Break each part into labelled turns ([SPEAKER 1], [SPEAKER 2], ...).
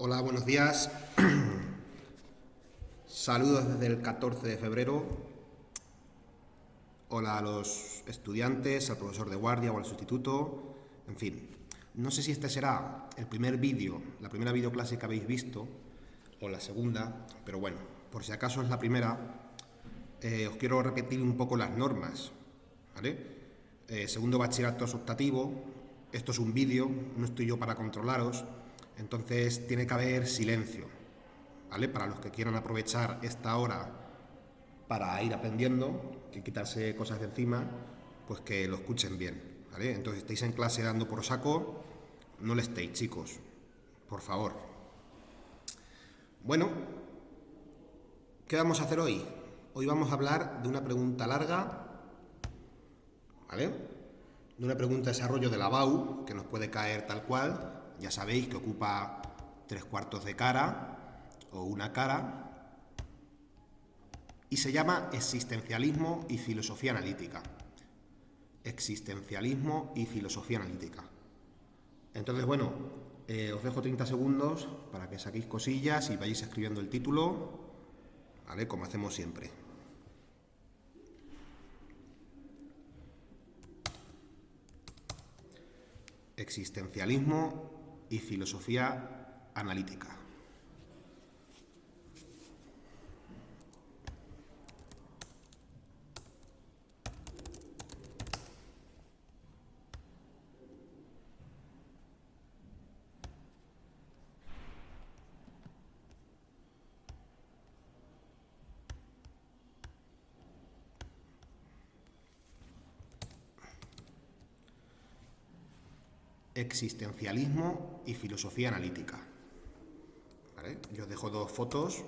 [SPEAKER 1] Hola, buenos días. Saludos desde el 14 de febrero. Hola a los estudiantes, al profesor de guardia o al sustituto. En fin, no sé si este será el primer vídeo, la primera videoclase que habéis visto, o la segunda, pero bueno, por si acaso es la primera, os quiero repetir un poco las normas, ¿vale? Segundo bachillerato optativo, esto es un vídeo, no estoy yo para controlaros, entonces tiene que haber silencio, ¿vale? Para los que quieran aprovechar esta hora para ir aprendiendo y quitarse cosas de encima, pues que lo escuchen bien, ¿vale? Entonces estáis en clase dando por saco, no le estéis, chicos, por favor. Bueno, ¿qué vamos a hacer hoy? Hoy vamos a hablar de una pregunta larga, ¿vale? De una pregunta de desarrollo de la BAU, que nos puede caer tal cual. Ya sabéis que ocupa 3/4 de cara o una cara y se llama existencialismo y filosofía analítica. Existencialismo y filosofía analítica. Entonces, bueno, os dejo 30 segundos para que saquéis cosillas y vayáis escribiendo el título, ¿vale? Como hacemos siempre. Existencialismo y filosofía analítica. Existencialismo y filosofía analítica. ¿Vale? Yo os dejo dos fotos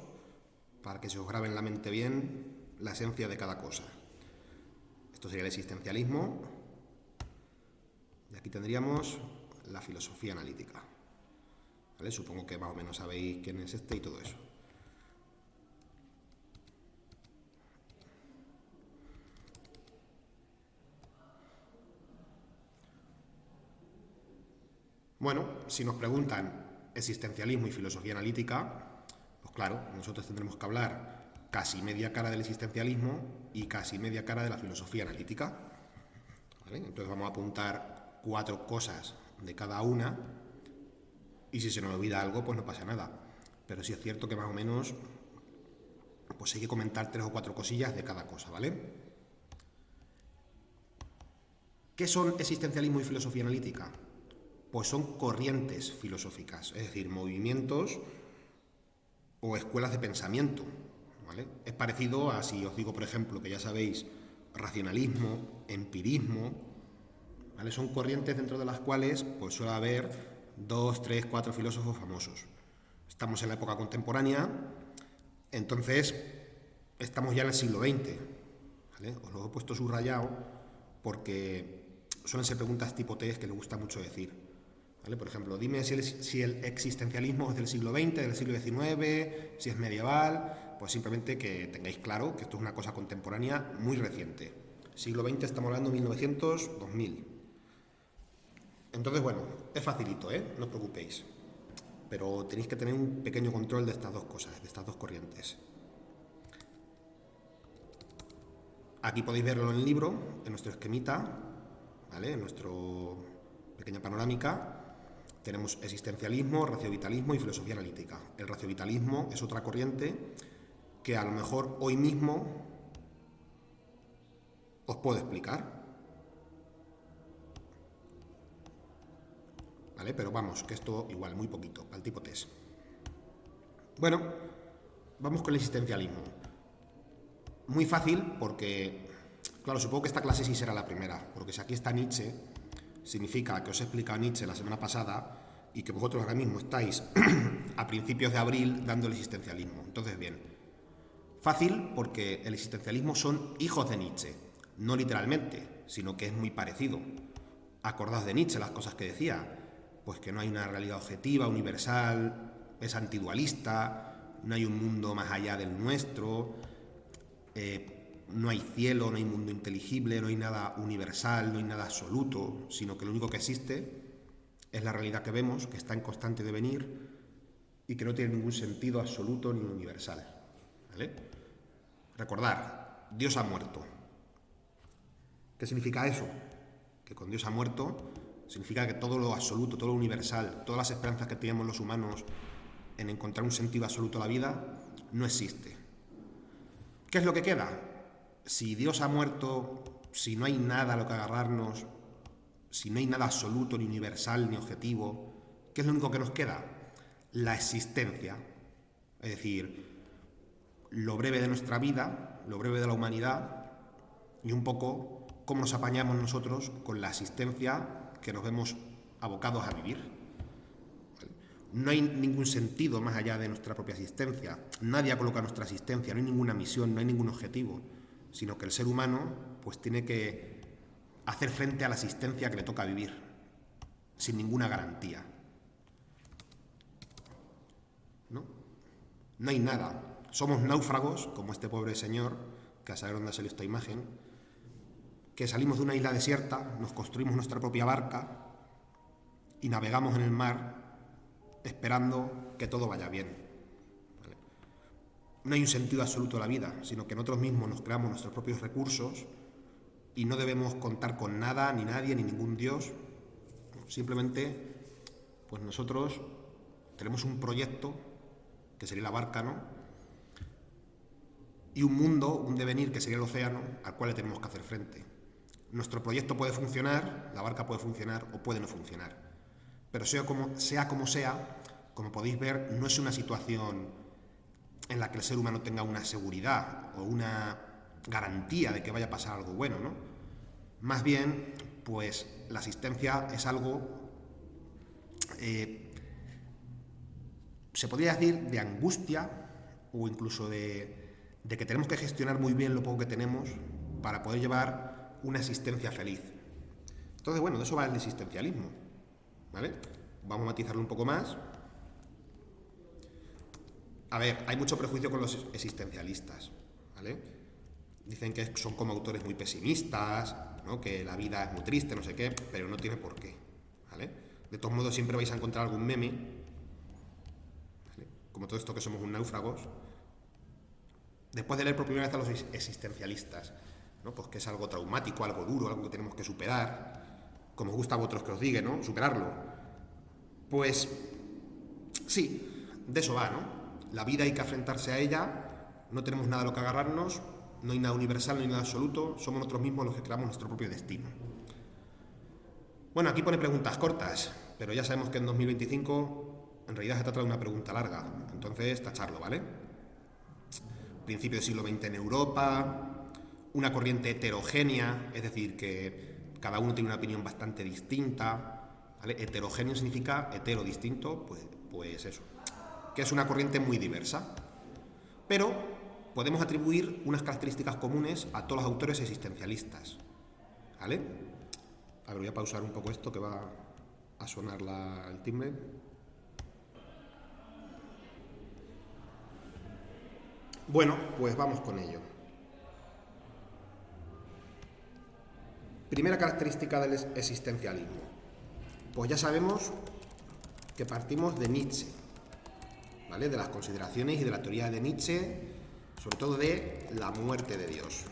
[SPEAKER 1] para que se os grabe en la mente bien la esencia de cada cosa. Esto sería el existencialismo y aquí tendríamos la filosofía analítica. ¿Vale? Supongo que más o menos sabéis quién es este y todo eso. Bueno, si nos preguntan existencialismo y filosofía analítica, pues claro, nosotros tendremos que hablar casi media cara del existencialismo y casi media cara de la filosofía analítica. ¿Vale? Entonces vamos a apuntar 4 cosas de cada una y si se nos olvida algo, pues no pasa nada. Pero sí es cierto que más o menos pues hay que comentar 3 o 4 cosillas de cada cosa, ¿vale? ¿Qué son existencialismo y filosofía analítica? Pues son corrientes filosóficas, es decir, movimientos o escuelas de pensamiento, ¿vale? Es parecido a, si os digo, por ejemplo, que ya sabéis, racionalismo, empirismo, ¿vale? Son corrientes dentro de las cuales pues suele haber 2, 3, 4 filósofos famosos. Estamos en la época contemporánea, entonces estamos ya en el siglo XX, ¿vale? Os lo he puesto subrayado porque suelen ser preguntas tipo test que les gusta mucho decir. ¿Vale? Por ejemplo, dime si el existencialismo es del siglo XX, del siglo XIX, si es medieval, pues simplemente que tengáis claro que esto es una cosa contemporánea muy reciente. Siglo XX estamos hablando de 1900, 2000. Entonces, bueno, es facilito, no os preocupéis. Pero tenéis que tener un pequeño control de estas dos cosas, de estas dos corrientes. Aquí podéis verlo en el libro, en nuestro esquemita, ¿vale? En nuestra pequeña panorámica. Tenemos existencialismo, raciovitalismo y filosofía analítica. El raciovitalismo es otra corriente que a lo mejor hoy mismo os puedo explicar. ¿Vale? Pero vamos, que esto igual, muy poquito, al tipo test. Bueno, vamos con el existencialismo. Muy fácil porque, claro, supongo que esta clase sí será la primera, porque si aquí está Nietzsche, significa que os he explicado Nietzsche la semana pasada y que vosotros ahora mismo estáis a principios de abril dando el existencialismo. Entonces, bien, fácil porque el existencialismo son hijos de Nietzsche, no literalmente, sino que es muy parecido. Acordaos de Nietzsche las cosas que decía, pues que no hay una realidad objetiva, universal, es antidualista, no hay un mundo más allá del nuestro, no hay cielo, no hay mundo inteligible, no hay nada universal, no hay nada absoluto, sino que lo único que existe es la realidad que vemos, que está en constante devenir, y que no tiene ningún sentido absoluto ni universal. ¿Vale? Recordar, Dios ha muerto. ¿Qué significa eso? Que con Dios ha muerto significa que todo lo absoluto, todo lo universal, todas las esperanzas que tenemos los humanos en encontrar un sentido absoluto a la vida, no existe. ¿Qué es lo que queda? Si Dios ha muerto, si no hay nada a lo que agarrarnos, si no hay nada absoluto, ni universal, ni objetivo, ¿qué es lo único que nos queda? La existencia. Es decir, lo breve de nuestra vida, lo breve de la humanidad, y un poco cómo nos apañamos nosotros con la existencia que nos vemos abocados a vivir. ¿Vale? No hay ningún sentido más allá de nuestra propia existencia. Nadie ha colocado nuestra existencia, no hay ninguna misión, no hay ningún objetivo, sino que el ser humano pues tiene que hacer frente a la existencia que le toca vivir, sin ninguna garantía. No hay nada. Somos náufragos, como este pobre señor, que a saber dónde ha salido esta imagen, que salimos de una isla desierta, nos construimos nuestra propia barca y navegamos en el mar esperando que todo vaya bien. ¿Vale? No hay un sentido absoluto a la vida, sino que nosotros mismos nos creamos nuestros propios recursos y no debemos contar con nada, ni nadie, ni ningún Dios. Simplemente, pues nosotros tenemos un proyecto, que sería la barca, ¿no? Y un mundo, un devenir, que sería el océano, al cual le tenemos que hacer frente. Nuestro proyecto puede funcionar, la barca puede funcionar o puede no funcionar. Pero sea como sea, como podéis ver, no es una situación en la que el ser humano tenga una seguridad o una garantía de que vaya a pasar algo bueno, ¿no? Más bien, pues la existencia es algo, se podría decir, de angustia o incluso de que tenemos que gestionar muy bien lo poco que tenemos para poder llevar una existencia feliz. Entonces, bueno, de eso va el existencialismo, ¿vale? Vamos a matizarlo un poco más. A ver, hay mucho prejuicio con los existencialistas, ¿vale? Dicen que son como autores muy pesimistas, ¿no? Que la vida es muy triste, no sé qué, pero no tiene por qué, ¿vale? De todos modos, siempre vais a encontrar algún meme, ¿vale? Como todo esto que somos un náufragos. Después de leer por primera vez a los existencialistas, ¿no? Pues que es algo traumático, algo duro, algo que tenemos que superar, como os gusta a vosotros que os diga, ¿no? Superarlo. Pues sí, de eso va, ¿no? La vida hay que enfrentarse a ella, no tenemos nada a lo que agarrarnos, no hay nada universal, no hay nada absoluto, somos nosotros mismos los que creamos nuestro propio destino. Bueno, aquí pone preguntas cortas, pero ya sabemos que en 2025 en realidad se trata de una pregunta larga, entonces tacharlo, ¿vale? Principio del siglo XX en Europa, una corriente heterogénea, es decir, que cada uno tiene una opinión bastante distinta, ¿vale? Heterogéneo significa hetero, distinto, pues eso, que es una corriente muy diversa, pero podemos atribuir unas características comunes a todos los autores existencialistas, ¿vale? A ver, voy a pausar un poco esto que va a sonar el timbre. Bueno, pues vamos con ello. Primera característica del existencialismo. Pues ya sabemos que partimos de Nietzsche, ¿vale? De las consideraciones y de la teoría de Nietzsche, sobre todo de la muerte de Dios.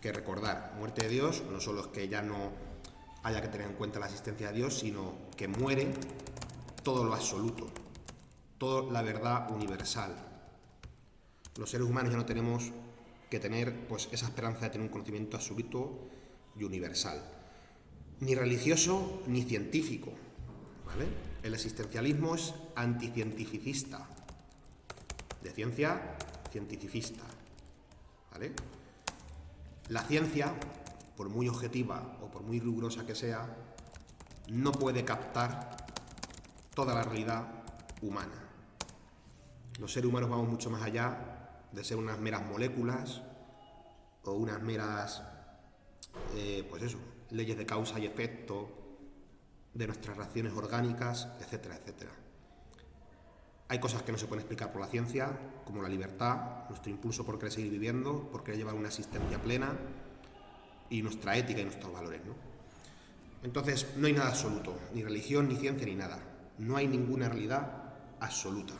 [SPEAKER 1] Que recordar, muerte de Dios no solo es que ya no haya que tener en cuenta la existencia de Dios, sino que muere todo lo absoluto, toda la verdad universal. Los seres humanos ya no tenemos que tener pues esa esperanza de tener un conocimiento absoluto y universal, ni religioso ni científico, ¿vale? El existencialismo es anticientificista, de ciencia cientificista, ¿vale? La ciencia, por muy objetiva o por muy rigurosa que sea, no puede captar toda la realidad humana. Los seres humanos vamos mucho más allá de ser unas meras moléculas o unas meras, leyes de causa y efecto de nuestras reacciones orgánicas, etcétera, etcétera. Hay cosas que no se pueden explicar por la ciencia, como la libertad, nuestro impulso por querer seguir viviendo, por querer llevar una existencia plena y nuestra ética y nuestros valores, ¿no? Entonces, no hay nada absoluto, ni religión, ni ciencia, ni nada. No hay ninguna realidad absoluta.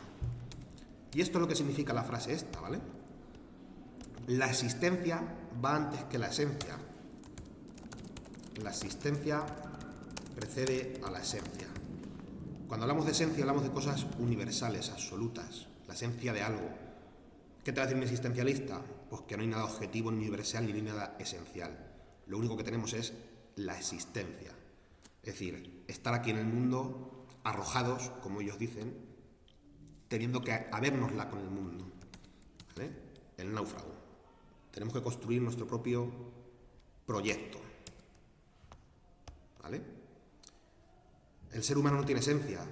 [SPEAKER 1] Y esto es lo que significa la frase esta, ¿vale? La existencia va antes que la esencia. La existencia precede a la esencia. Cuando hablamos de esencia, hablamos de cosas universales, absolutas, la esencia de algo. ¿Qué te va a decir un existencialista? Pues que no hay nada objetivo, ni universal, ni nada esencial. Lo único que tenemos es la existencia. Es decir, estar aquí en el mundo, arrojados, como ellos dicen, teniendo que habérnosla con el mundo, ¿vale? El náufrago. Tenemos que construir nuestro propio proyecto, ¿vale? El ser humano no tiene esencia.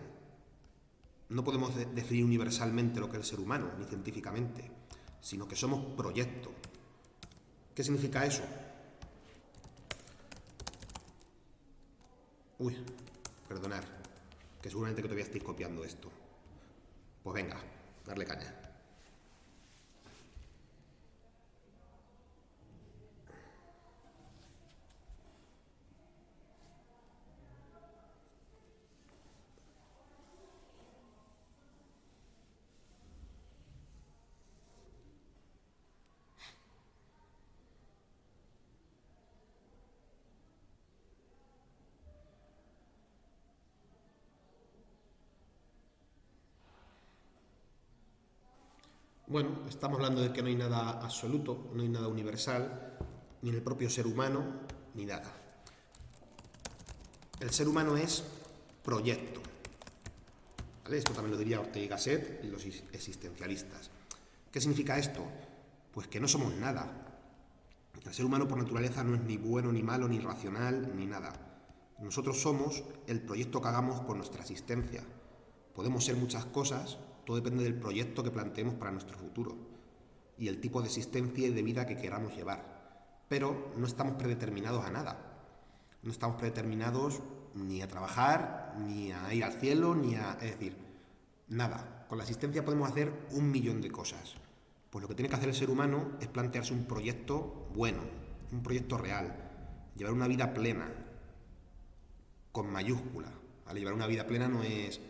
[SPEAKER 1] No podemos definir universalmente lo que es el ser humano, ni científicamente, sino que somos proyecto. ¿Qué significa eso? Uy, perdonad, que seguramente que todavía estáis copiando esto. Pues venga, darle caña. Bueno, estamos hablando de que no hay nada absoluto, no hay nada universal, ni en el propio ser humano, ni nada. El ser humano es proyecto, ¿vale? Esto también lo diría Ortega y Gasset y los existencialistas. ¿Qué significa esto? Pues que no somos nada. El ser humano por naturaleza no es ni bueno, ni malo, ni racional, ni nada. Nosotros somos el proyecto que hagamos con nuestra existencia. Podemos ser muchas cosas, todo depende del proyecto que planteemos para nuestro futuro y el tipo de existencia y de vida que queramos llevar. Pero no estamos predeterminados a nada. No estamos predeterminados ni a trabajar, ni a ir al cielo, ni a... Es decir, nada. Con la existencia podemos hacer 1.000.000 de cosas. Pues lo que tiene que hacer el ser humano es plantearse un proyecto bueno, un proyecto real, llevar una vida plena, con mayúscula, ¿vale? Llevar una vida plena no es,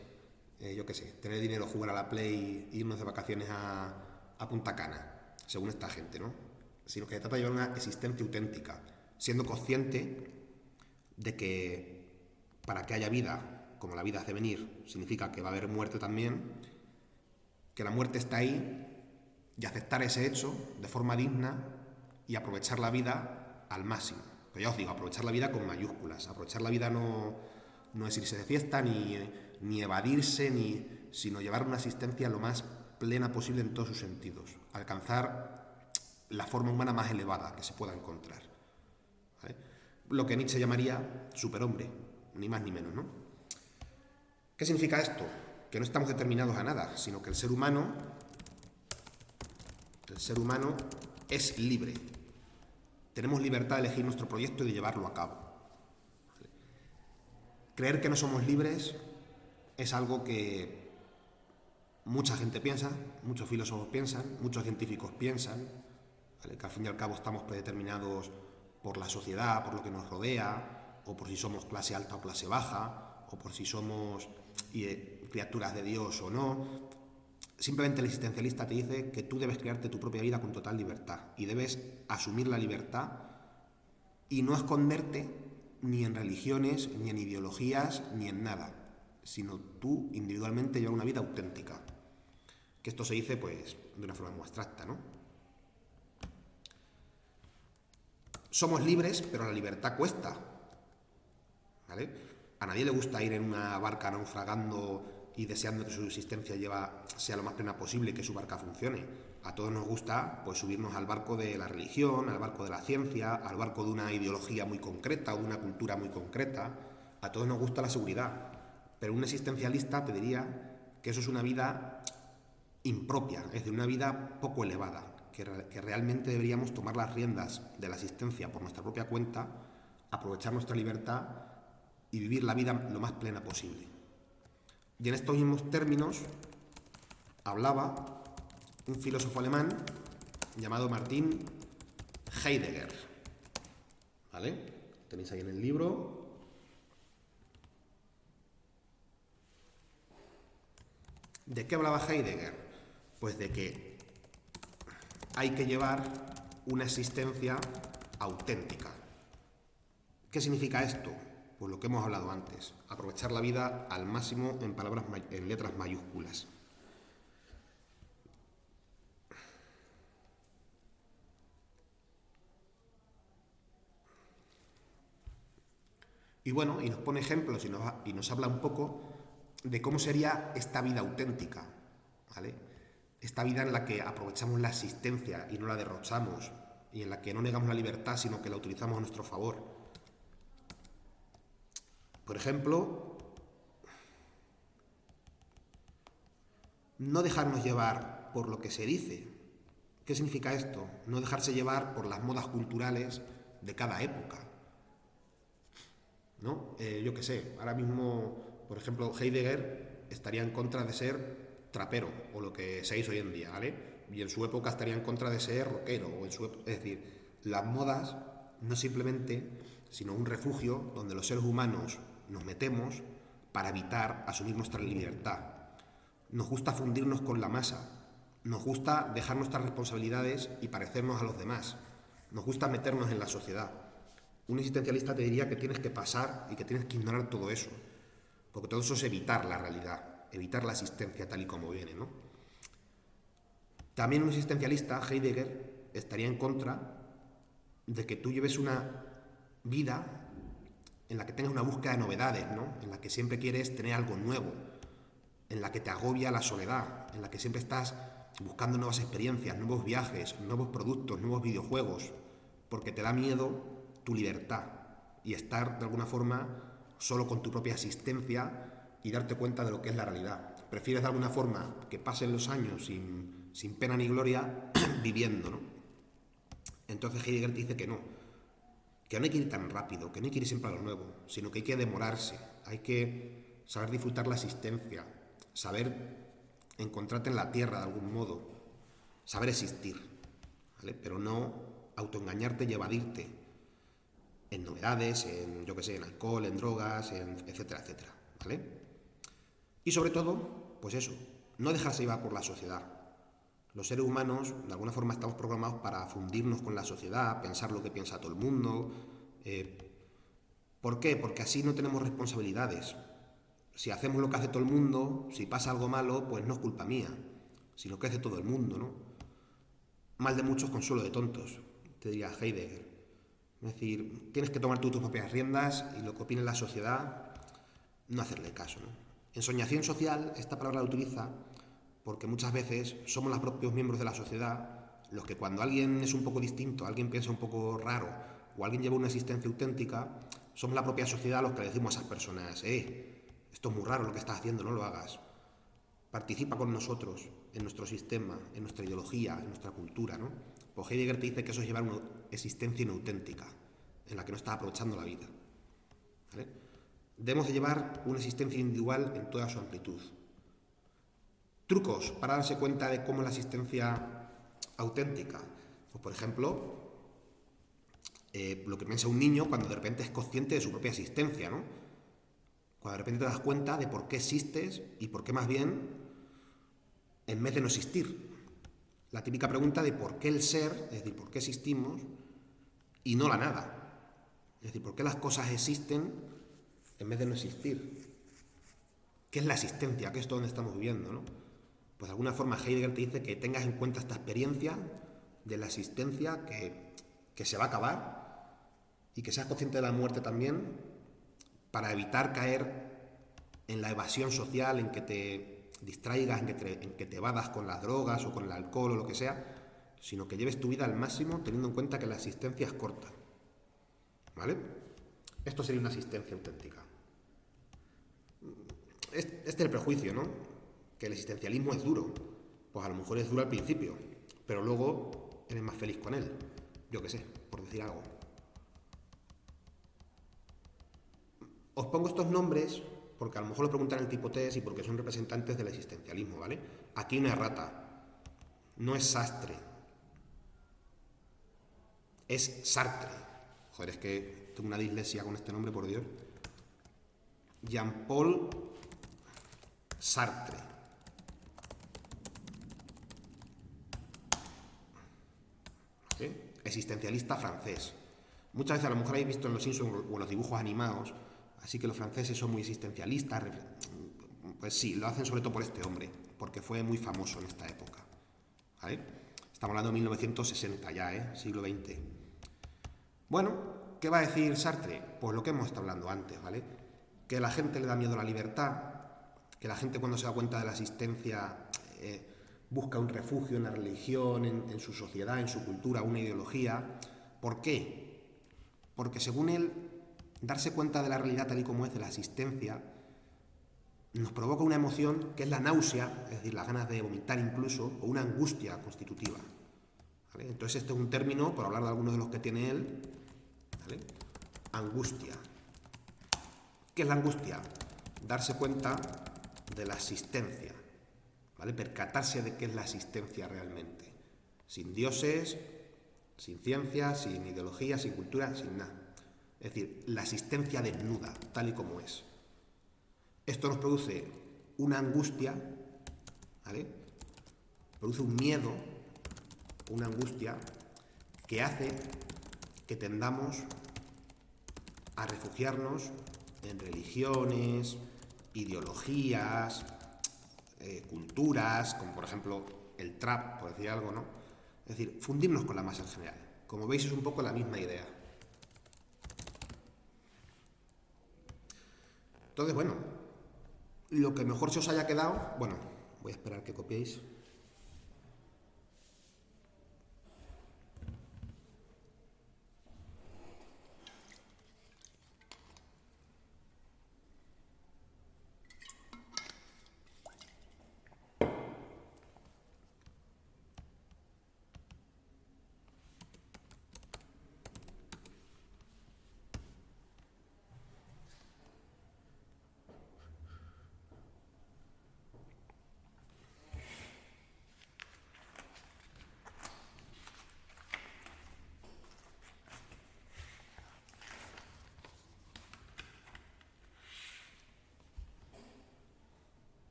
[SPEAKER 1] yo qué sé, tener dinero, jugar a la Play, irnos de vacaciones a Punta Cana, según esta gente, ¿no? Sino que se trata de llevar una existencia auténtica, siendo consciente de que para que haya vida, como la vida hace venir, significa que va a haber muerte también, que la muerte está ahí, y aceptar ese hecho de forma digna y aprovechar la vida al máximo. Pero ya os digo, aprovechar la vida con mayúsculas. Aprovechar la vida no es irse de fiesta, ni evadirse, sino llevar una existencia lo más plena posible en todos sus sentidos. Alcanzar la forma humana más elevada que se pueda encontrar, ¿vale? Lo que Nietzsche llamaría superhombre, ni más ni menos, ¿no? ¿Qué significa esto? Que no estamos determinados a nada, sino que el ser humano es libre. Tenemos libertad de elegir nuestro proyecto y de llevarlo a cabo. Creer que no somos libres es algo que mucha gente piensa, muchos filósofos piensan, muchos científicos piensan, ¿vale? Que al fin y al cabo estamos predeterminados por la sociedad, por lo que nos rodea, o por si somos clase alta o clase baja, o por si somos criaturas de Dios o no. Simplemente el existencialista te dice que tú debes crearte tu propia vida con total libertad y debes asumir la libertad y no esconderte ni en religiones, ni en ideologías, ni en nada, sino tú individualmente llevar una vida auténtica. Que esto se dice pues de una forma muy abstracta, ¿no? Somos libres, pero la libertad cuesta, ¿vale? A nadie le gusta ir en una barca naufragando y deseando que su existencia sea lo más plena posible y que su barca funcione. A todos nos gusta pues subirnos al barco de la religión, al barco de la ciencia, al barco de una ideología muy concreta o de una cultura muy concreta. A todos nos gusta la seguridad. Pero un existencialista te diría que eso es una vida impropia, es decir, una vida poco elevada, que realmente deberíamos tomar las riendas de la existencia por nuestra propia cuenta, aprovechar nuestra libertad y vivir la vida lo más plena posible. Y en estos mismos términos hablaba un filósofo alemán llamado Martin Heidegger, ¿vale? Tenéis ahí en el libro. ¿De qué hablaba Heidegger? Pues de que hay que llevar una existencia auténtica. ¿Qué significa esto? Pues lo que hemos hablado antes, aprovechar la vida al máximo en letras mayúsculas. Y bueno, y nos pone ejemplos y nos habla un poco de cómo sería esta vida auténtica, ¿vale? Esta vida en la que aprovechamos la existencia y no la derrochamos, y en la que no negamos la libertad, sino que la utilizamos a nuestro favor. Por ejemplo, no dejarnos llevar por lo que se dice. ¿Qué significa esto? No dejarse llevar por las modas culturales de cada época, ¿no? Yo qué sé, ahora mismo, por ejemplo, Heidegger estaría en contra de ser trapero, o lo que seáis hoy en día, ¿vale? Y en su época estaría en contra de ser rockero, es decir, las modas no simplemente, sino un refugio donde los seres humanos nos metemos para evitar asumir nuestra libertad. Nos gusta fundirnos con la masa, nos gusta dejar nuestras responsabilidades y parecernos a los demás, nos gusta meternos en la sociedad. Un existencialista te diría que tienes que pasar y que tienes que ignorar todo eso, porque todo eso es evitar la realidad, evitar la existencia tal y como viene, ¿no? También un existencialista, Heidegger, estaría en contra de que tú lleves una vida en la que tengas una búsqueda de novedades, ¿no? En la que siempre quieres tener algo nuevo, en la que te agobia la soledad, en la que siempre estás buscando nuevas experiencias, nuevos viajes, nuevos productos, nuevos videojuegos, porque te da miedo tu libertad y estar de alguna forma solo con tu propia existencia y darte cuenta de lo que es la realidad. Prefieres de alguna forma que pasen los años sin pena ni gloria viviendo, ¿no? Entonces Heidegger te dice que no hay que ir tan rápido, que no hay que ir siempre a lo nuevo, sino que hay que demorarse, hay que saber disfrutar la existencia, saber encontrarte en la tierra de algún modo, saber existir, ¿vale? Pero no autoengañarte y evadirte en novedades, en, yo qué sé, en alcohol, en drogas, etcétera, etcétera, ¿vale? Y sobre todo, pues eso, no dejarse llevar por la sociedad. Los seres humanos, de alguna forma, estamos programados para fundirnos con la sociedad, pensar lo que piensa todo el mundo. ¿Por qué? Porque así no tenemos responsabilidades. Si hacemos lo que hace todo el mundo, si pasa algo malo, pues no es culpa mía, sino que hace todo el mundo, ¿no? Mal de muchos, consuelo de tontos, te diría Heidegger. Es decir, tienes que tomar tú tus propias riendas y lo que opine la sociedad, no hacerle caso, ¿no? En soñación social, esta palabra la utiliza porque muchas veces somos los propios miembros de la sociedad los que cuando alguien es un poco distinto, alguien piensa un poco raro o alguien lleva una existencia auténtica, somos la propia sociedad los que le decimos a esas personas, esto es muy raro lo que estás haciendo, no lo hagas. Participa con nosotros en nuestro sistema, en nuestra ideología, en nuestra cultura, ¿no? Pues Heidegger te dice que eso es llevar una existencia inauténtica, en la que no estás aprovechando la vida, ¿vale? Debemos de llevar una existencia individual en toda su amplitud. Trucos para darse cuenta de cómo es la existencia auténtica. Pues, por ejemplo, lo que piensa un niño cuando de repente es consciente de su propia existencia, ¿no? Cuando de repente te das cuenta de por qué existes y por qué más bien en vez de no existir. La típica pregunta de por qué el ser, es decir, por qué existimos y no la nada. Es decir, por qué las cosas existen en vez de no existir. ¿Qué es la existencia? ¿Qué es todo donde estamos viviendo, no? Pues de alguna forma Heidegger te dice que tengas en cuenta esta experiencia de la existencia que se va a acabar y que seas consciente de la muerte también para evitar caer en la evasión social, en que te distraigas, en que te evadas con las drogas o con el alcohol o lo que sea, sino que lleves tu vida al máximo teniendo en cuenta que la existencia es corta, ¿vale? Esto sería una existencia auténtica. Este es el prejuicio, ¿no? Que el existencialismo es duro. Pues a lo mejor es duro al principio, pero luego eres más feliz con él. Yo qué sé, por decir algo. Os pongo estos nombres porque a lo mejor lo preguntan en el tipo test y porque son representantes del existencialismo, ¿vale? Aquí no es Rata, no es Sastre, es Sartre. Joder, es que tengo una dislexia con este nombre, por Dios. Jean-Paul Sartre. Existencialista francés. Muchas veces a lo mejor habéis visto en los Simpsons o en los dibujos animados, así que los franceses son muy existencialistas. Pues sí, lo hacen sobre todo por este hombre, porque fue muy famoso en esta época. ¿Vale? Estamos hablando de 1960 ya, siglo XX. Bueno, ¿qué va a decir Sartre? Pues lo que hemos estado hablando antes, ¿vale? Que a la gente le da miedo la libertad, que la gente cuando se da cuenta de la existencia busca un refugio en la religión, en su sociedad, en su cultura, una ideología. ¿Por qué? Porque según él, darse cuenta de la realidad tal y como es, de la existencia, nos provoca una emoción que es la náusea, es decir, las ganas de vomitar incluso, o una angustia constitutiva. ¿Vale? Entonces este es un término, por hablar de algunos de los que tiene él, ¿vale? Angustia. ¿Qué es la angustia? Darse cuenta de la existencia, ¿vale? Percatarse de qué es la existencia realmente. Sin dioses, sin ciencia, sin ideología, sin cultura, sin nada. Es decir, la existencia desnuda, tal y como es. Esto nos produce una angustia, ¿vale? Produce un miedo, una angustia que hace que tendamos a refugiarnos en religiones, ideologías, culturas, como por ejemplo el trap, por decir algo, ¿no? Es decir, fundirnos con la masa en general. Como veis, es un poco la misma idea. Entonces, bueno, lo que mejor se os haya quedado, bueno, voy a esperar que copiéis.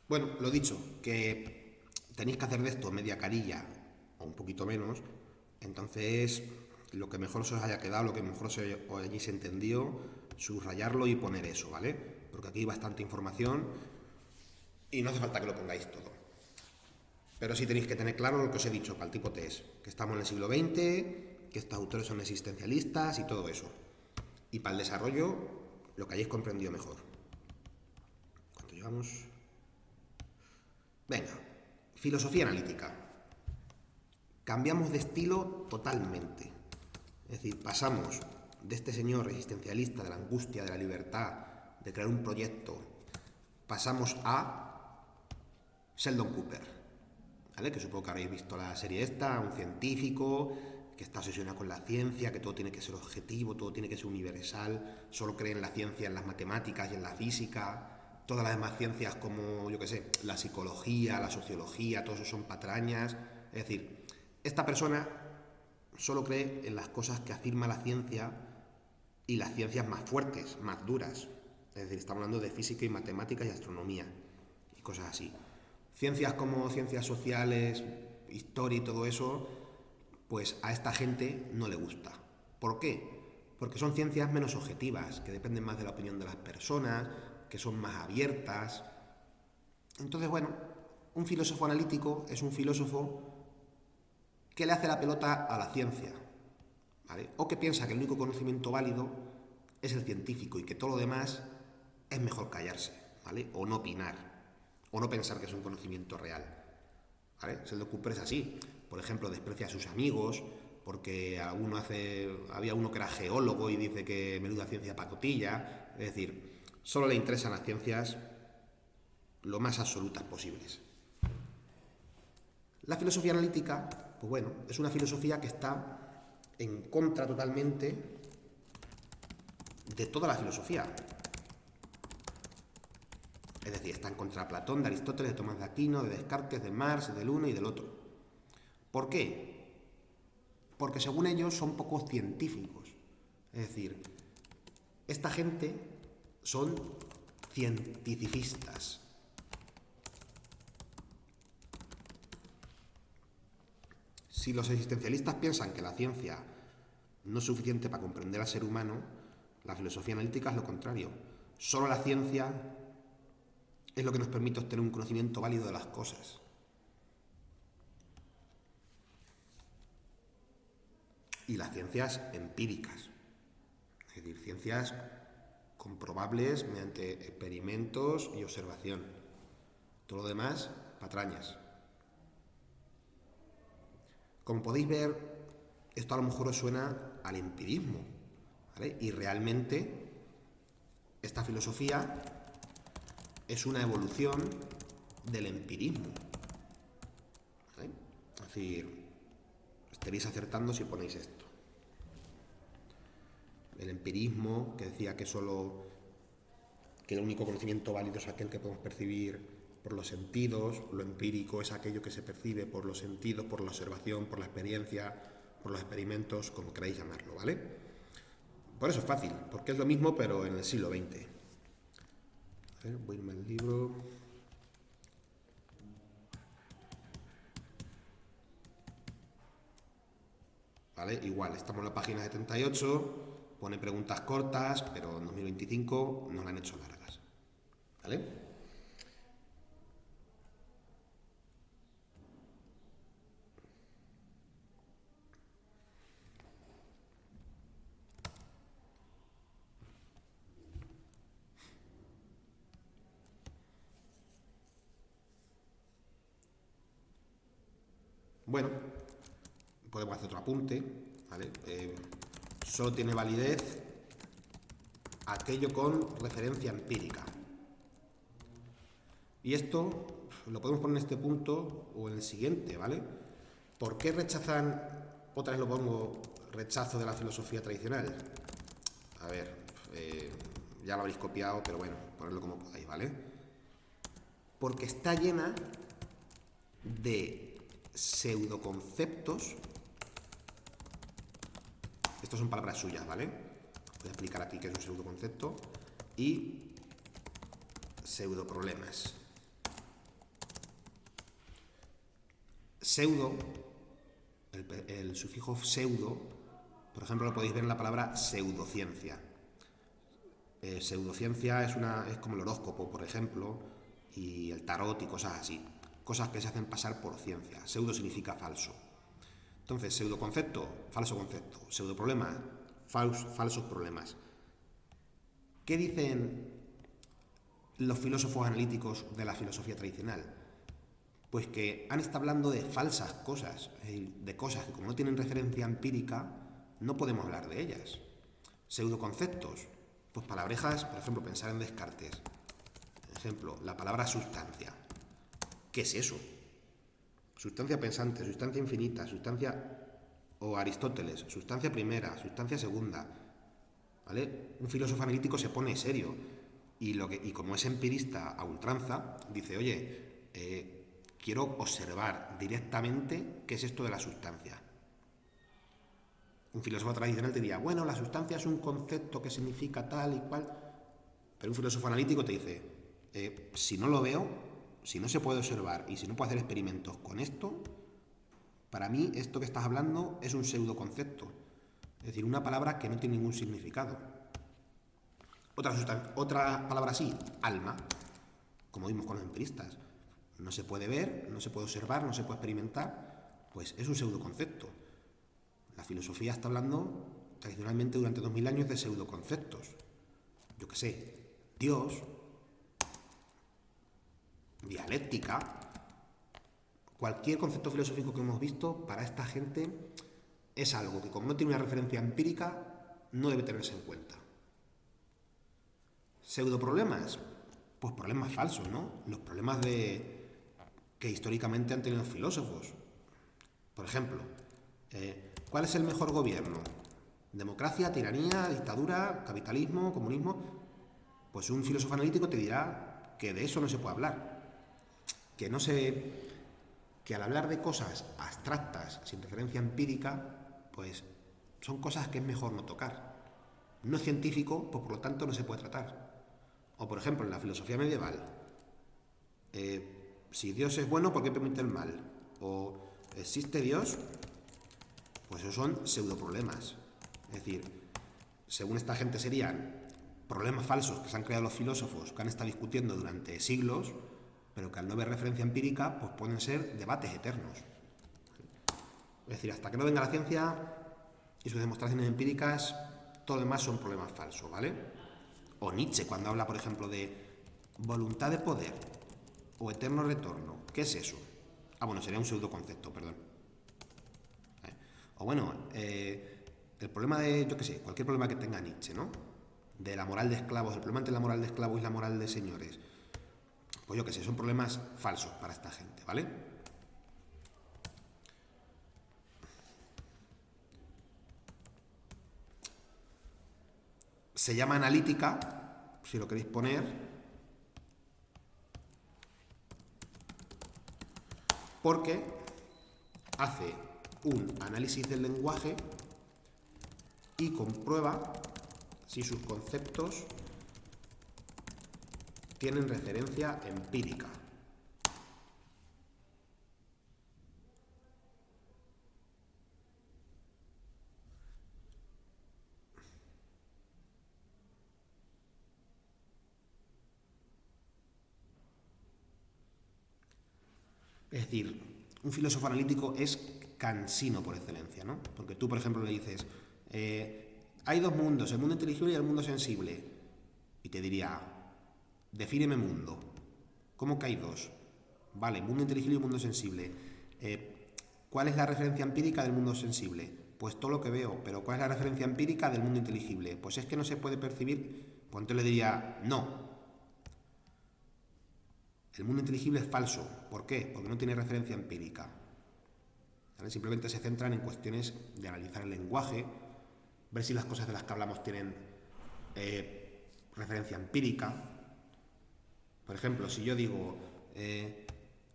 [SPEAKER 1] Bueno, lo dicho, que tenéis que hacer de esto media carilla o un poquito menos, entonces lo que mejor se os haya quedado, lo que mejor os hayáis entendido, subrayarlo y poner eso, ¿vale? Porque aquí hay bastante información y no hace falta que lo pongáis todo. Pero sí tenéis que tener claro lo que os he dicho para el tipo test, que estamos en el siglo XX, que estos autores son existencialistas y todo eso. Y para el desarrollo, lo que hayáis comprendido mejor. ¿Cuánto llevamos? Venga, filosofía analítica. Cambiamos de estilo totalmente. Es decir, pasamos de este señor existencialista, de la angustia, de la libertad, de crear un proyecto, pasamos a Sheldon Cooper, ¿vale? Que supongo que habréis visto la serie esta, un científico que está obsesionado con la ciencia, que todo tiene que ser objetivo, todo tiene que ser universal, solo cree en la ciencia, en las matemáticas y en la física. Todas las demás ciencias como, yo qué sé, la psicología, la sociología, todo eso son patrañas. Es decir, esta persona solo cree en las cosas que afirma la ciencia y las ciencias más fuertes, más duras. Es decir, estamos hablando de física y matemáticas y astronomía y cosas así. Ciencias como ciencias sociales, historia y todo eso, pues a esta gente no le gusta. ¿Por qué? Porque son ciencias menos objetivas, que dependen más de la opinión de las personas, que son más abiertas. Entonces, bueno, un filósofo analítico es un filósofo que le hace la pelota a la ciencia, ¿vale? O que piensa que el único conocimiento válido es el científico y que todo lo demás es mejor callarse, ¿vale? O no opinar, o no pensar que es un conocimiento real, ¿vale? Sheldon Cooper es así. Por ejemplo, desprecia a sus amigos porque había uno que era geólogo y dice que menuda ciencia pacotilla. Es decir, solo le interesan las ciencias lo más absolutas posibles. La filosofía analítica, pues bueno, es una filosofía que está en contra totalmente de toda la filosofía. Es decir, está en contra de Platón, de Aristóteles, de Tomás de Aquino, de Descartes, de Marx, del uno y del otro. ¿Por qué? Porque según ellos son poco científicos. Es decir, esta gente son cientificistas. Si los existencialistas piensan que la ciencia no es suficiente para comprender al ser humano, la filosofía analítica es lo contrario. Solo la ciencia es lo que nos permite obtener un conocimiento válido de las cosas. Y las ciencias empíricas, es decir, ciencias comprobables mediante experimentos y observación. Todo lo demás, patrañas. Como podéis ver, esto a lo mejor os suena al empirismo, ¿vale? Y realmente esta filosofía es una evolución del empirismo, ¿vale? Es decir, estaréis acertando si ponéis esto. El empirismo, que decía que el único conocimiento válido es aquel que podemos percibir por los sentidos, lo empírico es aquello que se percibe por los sentidos, por la observación, por la experiencia, por los experimentos, como queráis llamarlo, ¿vale? Por eso es fácil, porque es lo mismo pero en el siglo XX. A ver, voy a irme al libro. ¿Vale? Igual, estamos en la página 78, pone preguntas cortas, pero en 2025 nos la han hecho largas. ¿Vale? Bueno, podemos hacer otro apunte, ¿vale? Solo tiene validez aquello con referencia empírica. Y esto lo podemos poner en este punto o en el siguiente, ¿vale? ¿Por qué rechazan, otra vez lo pongo, rechazo de la filosofía tradicional? A ver, ya lo habréis copiado, pero bueno, ponedlo como podáis, ¿vale? Porque está llena de pseudoconceptos. Estos son palabras suyas, ¿vale? Voy a explicar aquí qué es un pseudoconcepto. Y pseudoproblemas. Pseudo, el sufijo pseudo, por ejemplo, lo podéis ver en la palabra pseudociencia. Pseudociencia es como el horóscopo, por ejemplo, y el tarot y cosas así. Cosas que se hacen pasar por ciencia. Pseudo significa falso. Entonces, pseudoconcepto, falso concepto. Pseudoproblema, falsos problemas. ¿Qué dicen los filósofos analíticos de la filosofía tradicional? Pues que han estado hablando de falsas cosas, de cosas que como no tienen referencia empírica, no podemos hablar de ellas. Pseudoconceptos, pues palabrejas, por ejemplo, pensar en Descartes. Por ejemplo, la palabra sustancia. ¿Qué es eso? Sustancia pensante, sustancia infinita, sustancia, o Aristóteles, sustancia primera, sustancia segunda, ¿vale? Un filósofo analítico se pone serio y como es empirista a ultranza, dice, oye, quiero observar directamente qué es esto de la sustancia. Un filósofo tradicional te diría, bueno, la sustancia es un concepto que significa tal y cual, pero un filósofo analítico te dice, si no lo veo, si no se puede observar y si no puedo hacer experimentos con esto, para mí esto que estás hablando es un pseudoconcepto. Es decir, una palabra que no tiene ningún significado. Otra palabra así, alma, como vimos con los empiristas. No se puede ver, no se puede observar, no se puede experimentar, pues es un pseudoconcepto. La filosofía está hablando tradicionalmente durante 2000 años de pseudoconceptos. Yo qué sé, Dios, dialéctica, cualquier concepto filosófico que hemos visto para esta gente es algo que como no tiene una referencia empírica no debe tenerse en cuenta. Pseudoproblemas, pues problemas falsos, ¿no? Los problemas que históricamente han tenido los filósofos. Por ejemplo, ¿cuál es el mejor gobierno? ¿Democracia, tiranía, dictadura, capitalismo, comunismo? Pues un filósofo analítico te dirá que de eso no se puede hablar. Que al hablar de cosas abstractas, sin referencia empírica, pues son cosas que es mejor no tocar. No es científico, pues por lo tanto no se puede tratar. O por ejemplo, en la filosofía medieval, si Dios es bueno, ¿por qué permite el mal? O ¿existe Dios? Pues esos son pseudoproblemas. Es decir, según esta gente serían problemas falsos que se han creado los filósofos que han estado discutiendo durante siglos, pero que al no haber referencia empírica, pues pueden ser debates eternos. Es decir, hasta que no venga la ciencia y sus demostraciones empíricas, todo lo demás son problemas falsos, ¿vale? O Nietzsche, cuando habla, por ejemplo, de voluntad de poder o eterno retorno. ¿Qué es eso? Ah, bueno, sería un pseudoconcepto, perdón. O bueno, el problema de, yo qué sé, cualquier problema que tenga Nietzsche, ¿no? De la moral de esclavos, el problema entre la moral de esclavos y la moral de señores. Pues yo qué sé, son problemas falsos para esta gente, ¿vale? Se llama analítica, si lo queréis poner, porque hace un análisis del lenguaje y comprueba si sus conceptos tienen referencia empírica. Es decir, un filósofo analítico es cansino por excelencia, ¿no? Porque tú, por ejemplo, le dices, hay dos mundos, el mundo inteligible y el mundo sensible. Y te diría, defíneme mundo. ¿Cómo que hay dos? Vale, mundo inteligible y mundo sensible. ¿Cuál es la referencia empírica del mundo sensible? Pues todo lo que veo, pero ¿cuál es la referencia empírica del mundo inteligible? Pues es que no se puede percibir. Pues entonces le diría, no. El mundo inteligible es falso. ¿Por qué? Porque no tiene referencia empírica. ¿Vale? Simplemente se centran en cuestiones de analizar el lenguaje, ver si las cosas de las que hablamos tienen referencia empírica. Por ejemplo, si yo digo,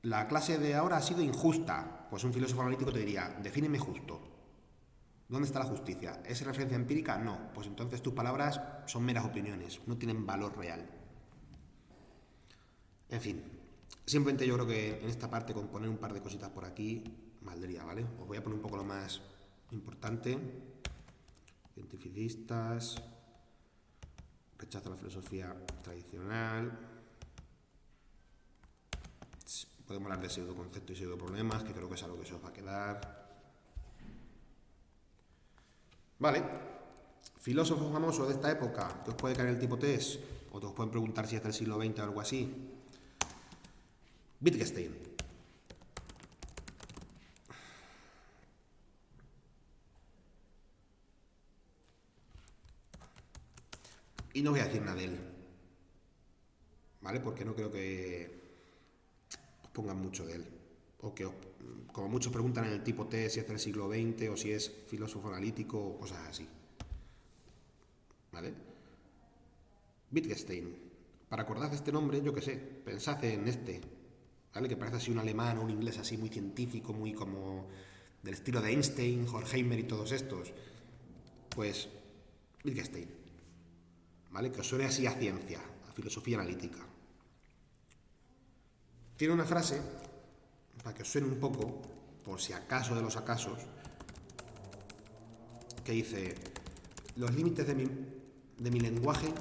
[SPEAKER 1] la clase de ahora ha sido injusta, pues un filósofo analítico te diría, defíneme justo. ¿Dónde está la justicia? ¿Es referencia empírica? No. Pues entonces tus palabras son meras opiniones, no tienen valor real. En fin, simplemente yo creo que en esta parte con poner un par de cositas por aquí valdría, ¿vale? Os voy a poner un poco lo más importante. Cientificistas, rechazo a la filosofía tradicional. Podemos hablar de pseudoconceptos y pseudoproblemas, que creo que es algo que se os va a quedar. Vale. Filósofos famosos de esta época, que os puede caer el tipo test, o te os pueden preguntar si es del siglo XX o algo así. Wittgenstein. Y no voy a decir nada de él, ¿vale? Porque no creo que os pongan mucho de él. O que como muchos preguntan en el tipo T si es del siglo XX o si es filósofo analítico o cosas así. ¿Vale? Wittgenstein. Para acordar de este nombre, yo qué sé, pensad en este, ¿vale? Que parece así un alemán o un inglés así muy científico, muy como del estilo de Einstein, Horkheimer y todos estos. Pues Wittgenstein, ¿vale? Que os suene así a ciencia, a filosofía analítica. Tiene una frase, para que os suene un poco, por si acaso de los acasos, que dice, los límites de mi lenguaje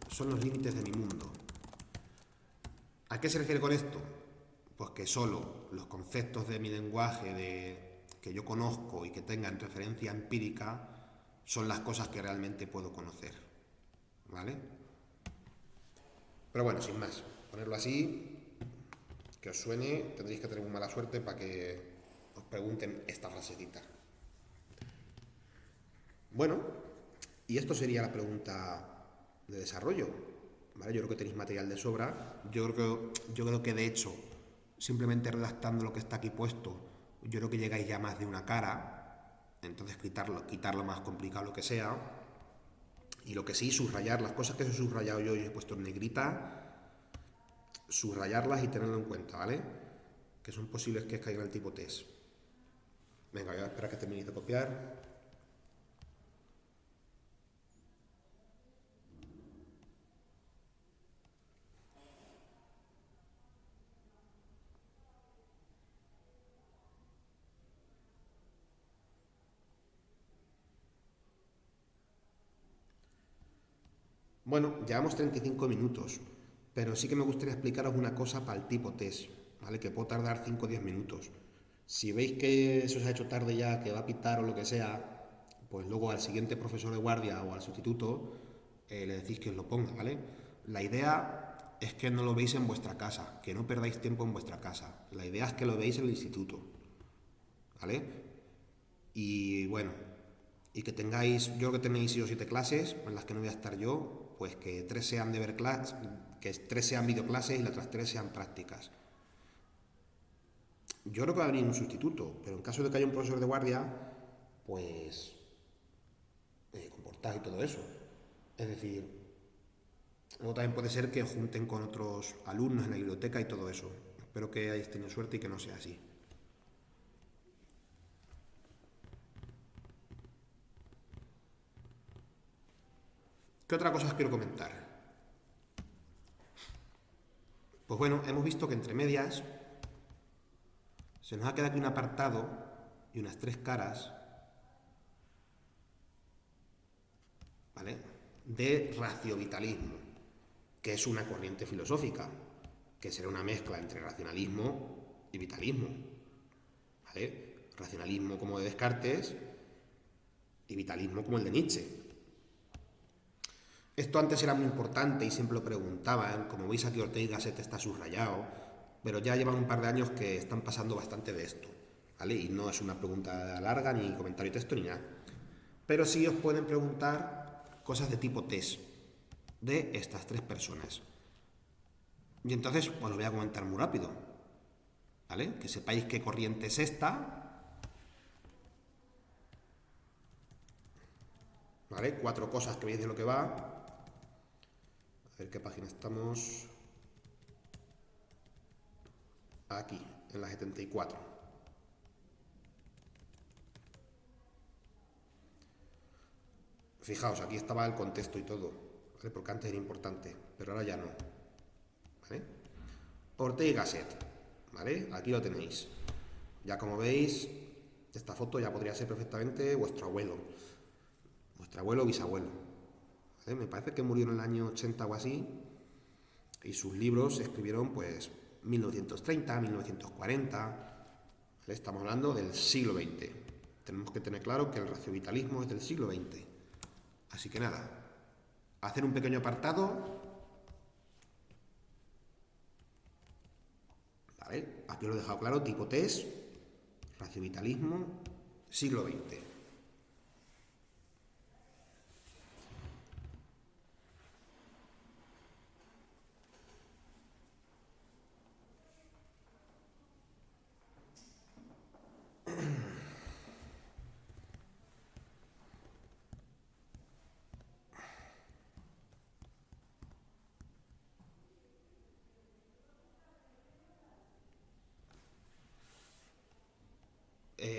[SPEAKER 1] son los límites de mi mundo. ¿A qué se refiere con esto? Pues que solo los conceptos de mi lenguaje, que yo conozco y que tengan referencia empírica, son las cosas que realmente puedo conocer. ¿Vale? Pero bueno, sin más, ponerlo así, que os suene, tendréis que tener muy mala suerte para que os pregunten esta frasecita. Bueno, y esto sería la pregunta de desarrollo, ¿vale? Yo creo que tenéis material de sobra. Yo creo que de hecho, simplemente redactando lo que está aquí puesto, yo creo que llegáis ya más de una cara. Entonces quitarlo más complicado lo que sea. Y lo que sí, subrayar las cosas que os he subrayado yo y he puesto en negrita, subrayarlas y tenerlo en cuenta, ¿vale? Que son posibles que caiga el tipo test. Venga, voy a esperar que terminéis de copiar. Bueno, llevamos 35 minutos, pero sí que me gustaría explicaros una cosa para el tipo test, ¿vale? Que puedo tardar 5 o 10 minutos. Si veis que se os ha hecho tarde ya, que va a pitar o lo que sea, pues luego al siguiente profesor de guardia o al sustituto le decís que os lo ponga, ¿vale? La idea es que no lo veis en vuestra casa, que no perdáis tiempo en vuestra casa. La idea es que lo veáis en el instituto, ¿vale? Y bueno, y que tengáis, yo creo que tenéis 6 o 7 clases en las que no voy a estar yo, pues que 3 sean de ver clases, que 3 sean videoclases y las otras 3 sean prácticas. Yo creo que va a venir un sustituto, pero en caso de que haya un profesor de guardia, pues comportar y todo eso. Es decir, luego también puede ser que junten con otros alumnos en la biblioteca y todo eso. Espero que hayáis tenido suerte y que no sea así. ¿Qué otra cosa os quiero comentar? Pues bueno, hemos visto que entre medias se nos ha quedado aquí un apartado y unas 3 caras, ¿vale? De raciovitalismo, que es una corriente filosófica, que será una mezcla entre racionalismo y vitalismo, ¿vale? Racionalismo como de Descartes y vitalismo como el de Nietzsche. Esto antes era muy importante y siempre lo preguntaban, como veis aquí Ortega y Gasset está subrayado, pero ya llevan un par de años que están pasando bastante de esto, ¿vale? Y no es una pregunta larga, ni comentario de texto, ni nada. Pero sí os pueden preguntar cosas de tipo test de estas 3 personas. Y entonces os lo voy a comentar muy rápido, ¿vale? Que sepáis qué corriente es esta, ¿vale? 4 cosas que veis de lo que va. A ver qué página estamos. Aquí, en la 74. Fijaos, aquí estaba el contexto y todo, ¿vale? Porque antes era importante, pero ahora ya no, ¿vale? Ortega y Gasset, ¿vale? Aquí lo tenéis. Ya como veis, esta foto ya podría ser perfectamente vuestro abuelo o bisabuelo, ¿vale? Me parece que murió en el año 80 o así, y sus libros se escribieron pues 1930, 1940, ¿vale? Estamos hablando del siglo XX. Tenemos que tener claro que el raciovitalismo es del siglo XX. Así que nada, hacer un pequeño apartado, ¿vale? Aquí lo he dejado claro, tipo test, raciovitalismo, siglo XX.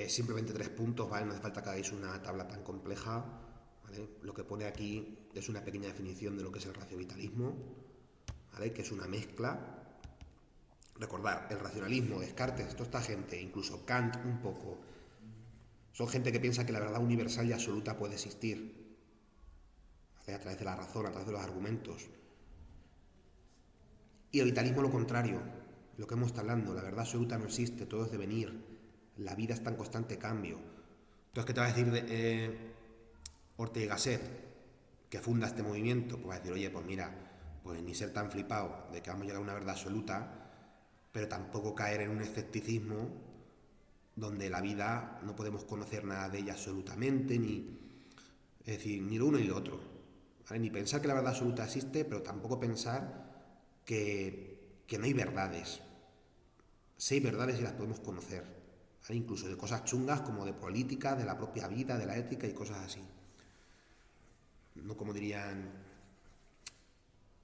[SPEAKER 1] Simplemente 3 puntos, ¿vale? No hace falta que hagáis una tabla tan compleja, ¿vale? Lo que pone aquí es una pequeña definición de lo que es el raciovitalismo, ¿vale? Que es una mezcla. Recordad, el racionalismo, Descartes, toda esta gente, incluso Kant un poco, son gente que piensa que la verdad universal y absoluta puede existir, ¿vale? A través de la razón, a través de los argumentos. Y el vitalismo lo contrario, lo que hemos estado hablando, la verdad absoluta no existe, todo es devenir, la vida está en constante cambio. Entonces, ¿qué te va a decir Ortega y Gasset, que funda este movimiento? Pues va a decir, oye, pues mira, pues ni ser tan flipado de que vamos a llegar a una verdad absoluta, pero tampoco caer en un escepticismo donde la vida no podemos conocer nada de ella absolutamente, es decir, ni lo uno ni lo otro, ¿vale? Ni pensar que la verdad absoluta existe, pero tampoco pensar que no hay verdades. Sí hay verdades y las podemos conocer, ¿vale? Incluso de cosas chungas como de política, de la propia vida, de la ética y cosas así. No como dirían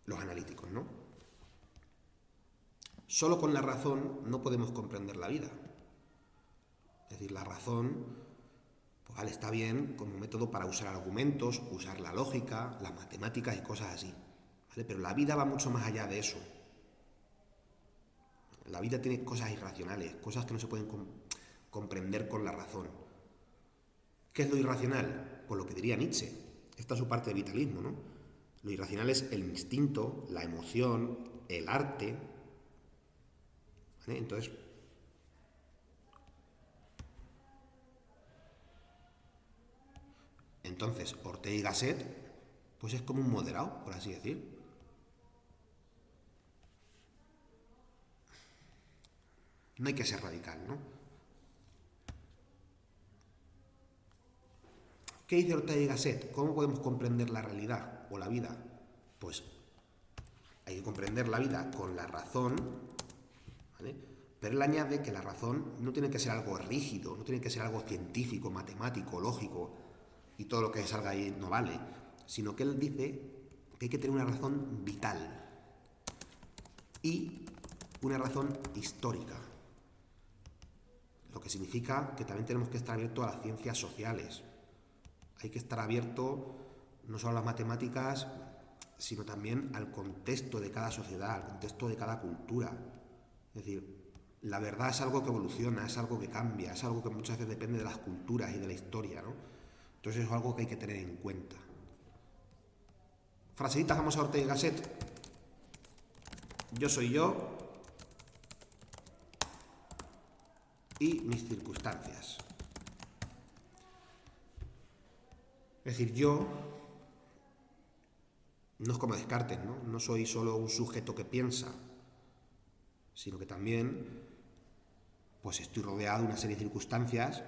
[SPEAKER 1] los analíticos, ¿no? Solo con la razón no podemos comprender la vida. Es decir, la razón, pues vale, está bien como método para usar argumentos, usar la lógica, las matemáticas y cosas así, ¿vale? Pero la vida va mucho más allá de eso. La vida tiene cosas irracionales, cosas que no se pueden comprender con la razón. ¿Qué es lo irracional? Pues lo que diría Nietzsche. Esta es su parte de vitalismo, ¿no? Lo irracional es el instinto, la emoción, el arte. ¿Vale? Entonces, Ortega y Gasset, pues es como un moderado, por así decir. No hay que ser radical, ¿no? ¿Qué dice Ortega y Gasset? ¿Cómo podemos comprender la realidad o la vida? Pues hay que comprender la vida con la razón, ¿vale? Pero él añade que la razón no tiene que ser algo rígido, no tiene que ser algo científico, matemático, lógico, y todo lo que salga ahí no vale, sino que él dice que hay que tener una razón vital y una razón histórica, lo que significa que también tenemos que estar abiertos a las ciencias sociales. Hay que estar abierto no solo a las matemáticas, sino también al contexto de cada sociedad, al contexto de cada cultura. Es decir, la verdad es algo que evoluciona, es algo que cambia, es algo que muchas veces depende de las culturas y de la historia, ¿no? Entonces es algo que hay que tener en cuenta. Frasecitas, vamos a Ortega y Gasset. Yo soy yo y mis circunstancias. Es decir, yo no es como Descartes, ¿no? No soy solo un sujeto que piensa, sino que también pues estoy rodeado de una serie de circunstancias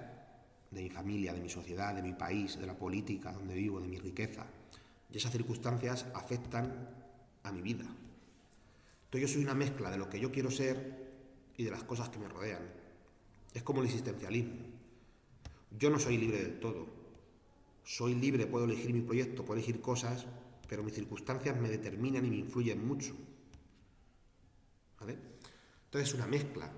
[SPEAKER 1] de mi familia, de mi sociedad, de mi país, de la política donde vivo, de mi riqueza. Y esas circunstancias afectan a mi vida. Entonces yo soy una mezcla de lo que yo quiero ser y de las cosas que me rodean. Es como el existencialismo. Yo no soy libre del todo. Soy libre, puedo elegir mi proyecto, puedo elegir cosas, pero mis circunstancias me determinan y me influyen mucho. ¿Vale? Entonces es una mezcla.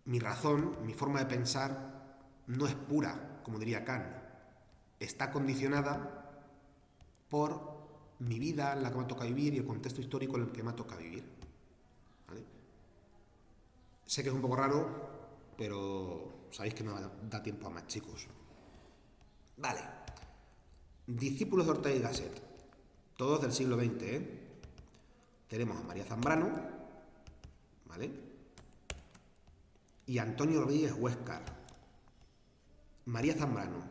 [SPEAKER 1] Mi razón, mi forma de pensar, no es pura, como diría Kant. Está condicionada por mi vida en la que me toca vivir y el contexto histórico en el que me toca vivir. ¿Vale? Sé que es un poco raro, pero sabéis que no da tiempo a más, chicos. Vale. Discípulos de Ortega y Gasset. Todos del siglo XX, ¿eh? Tenemos a María Zambrano, ¿vale? Y Antonio Rodríguez Huéscar. María Zambrano.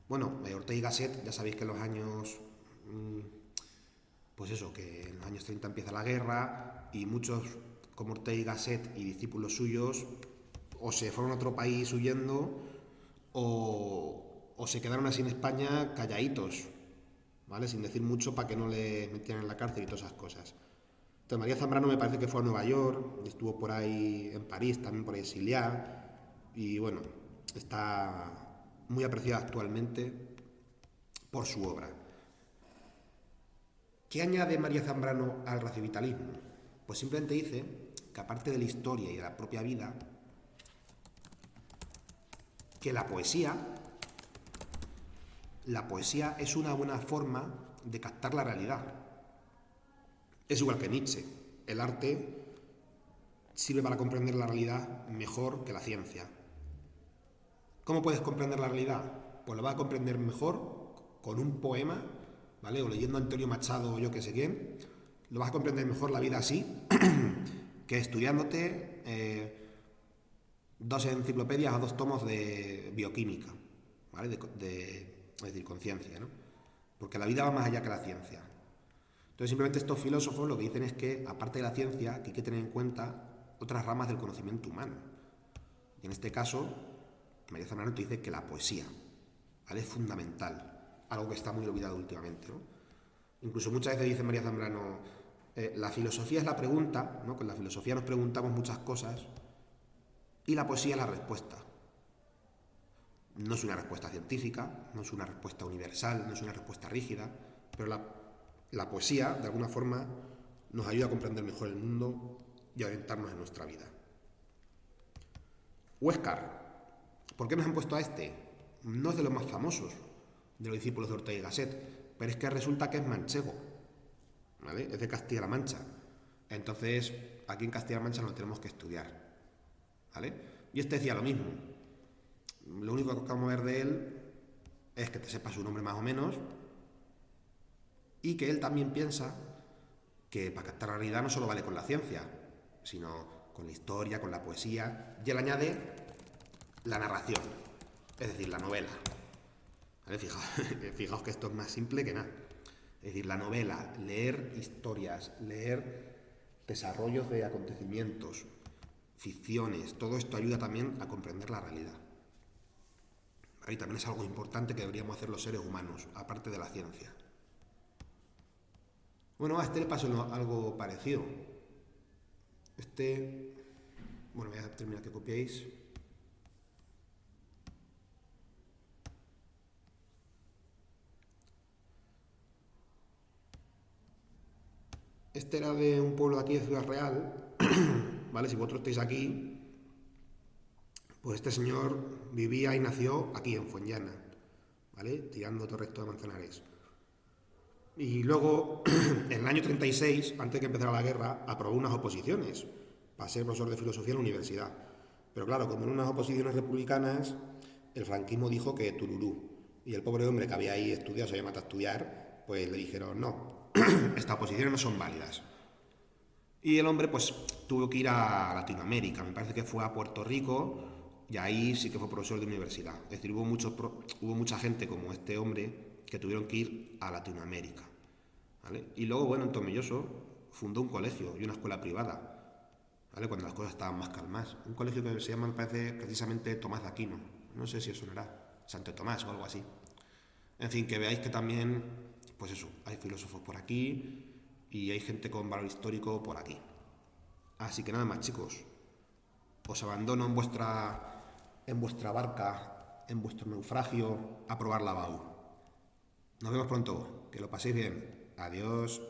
[SPEAKER 1] Bueno, Ortega y Gasset, ya sabéis que en los años... Pues eso, que en los años 30 empieza la guerra y muchos, como Ortega y Gasset y discípulos suyos, o se fueron a otro país huyendo o se quedaron así en España calladitos, ¿vale? Sin decir mucho para que no le metieran en la cárcel y todas esas cosas. Entonces María Zambrano me parece que fue a Nueva York, estuvo por ahí en París, también por ahí exiliada, y bueno, está muy apreciada actualmente por su obra. ¿Qué añade María Zambrano al racivitalismo? Pues simplemente dice que aparte de la historia y de la propia vida, que la poesía es una buena forma de captar la realidad. Es igual que Nietzsche. El arte sirve para comprender la realidad mejor que la ciencia. ¿Cómo puedes comprender la realidad? Pues lo vas a comprender mejor con un poema, ¿vale? O leyendo a Antonio Machado o yo que sé quién. Lo vas a comprender mejor la vida así que estudiándote 2 enciclopedias o 2 tomos de bioquímica, ¿vale? Es decir, conciencia, ¿no? Porque la vida va más allá que la ciencia. Entonces simplemente estos filósofos lo que dicen es que, aparte de la ciencia, que hay que tener en cuenta otras ramas del conocimiento humano. Y en este caso, María Zambrano te dice que la poesía, ¿vale? Es fundamental, algo que está muy olvidado últimamente, ¿no? Incluso muchas veces dice María Zambrano, la filosofía es la pregunta, ¿no? Con la filosofía nos preguntamos muchas cosas y la poesía es la respuesta. No es una respuesta científica, no es una respuesta universal, no es una respuesta rígida, pero la poesía, de alguna forma, nos ayuda a comprender mejor el mundo y a orientarnos en nuestra vida. Huéscar. ¿Por qué nos han puesto a este? No es de los más famosos de los discípulos de Ortega y Gasset, pero es que resulta que es manchego, ¿vale? Es de Castilla-La Mancha. Entonces, aquí en Castilla-La Mancha lo tenemos que estudiar, ¿vale? Y este decía lo mismo. Lo único que vamos a ver de él es que te sepas su nombre más o menos y que él también piensa que para captar la realidad no solo vale con la ciencia, sino con la historia, con la poesía, y él añade la narración, es decir, la novela. ¿Vale? Fijaos que esto es más simple que nada. Es decir, la novela, leer historias, leer desarrollos de acontecimientos, ficciones, todo esto ayuda también a comprender la realidad. ¿Vale? Y también es algo importante que deberíamos hacer los seres humanos, aparte de la ciencia. Bueno, a este le pasó algo parecido. Bueno, voy a terminar que copiéis. Este era de un pueblo de aquí de Ciudad Real, ¿vale? Si vosotros estáis aquí, pues este señor vivía y nació aquí en Fuenllana, ¿vale? Tirando todo el resto de Manzanares. Y luego, en el año 36, antes de que empezara la guerra, aprobó unas oposiciones para ser profesor de filosofía en la universidad. Pero claro, como en unas oposiciones republicanas, el franquismo dijo que tururú. Y el pobre hombre que había ahí estudiado, se había matado a estudiar, pues le dijeron, no, estas oposiciones no son válidas. Y el hombre pues tuvo que ir a Latinoamérica, me parece que fue a Puerto Rico, y ahí sí que fue profesor de universidad. Es decir, hubo mucha gente como este hombre que tuvieron que ir a Latinoamérica. ¿Vale? Y luego, bueno, en Tomelloso fundó un colegio y una escuela privada, ¿vale? Cuando las cosas estaban más calmas. Un colegio que se llama, me parece, precisamente Tomás de Aquino. No sé si os sonará, Santo Tomás o algo así. En fin, que veáis que también, pues eso, hay filósofos por aquí y hay gente con valor histórico por aquí. Así que nada más, chicos. Os abandono en vuestra barca, en vuestro naufragio, a probar la BAU. Nos vemos pronto. Que lo paséis bien. Adiós.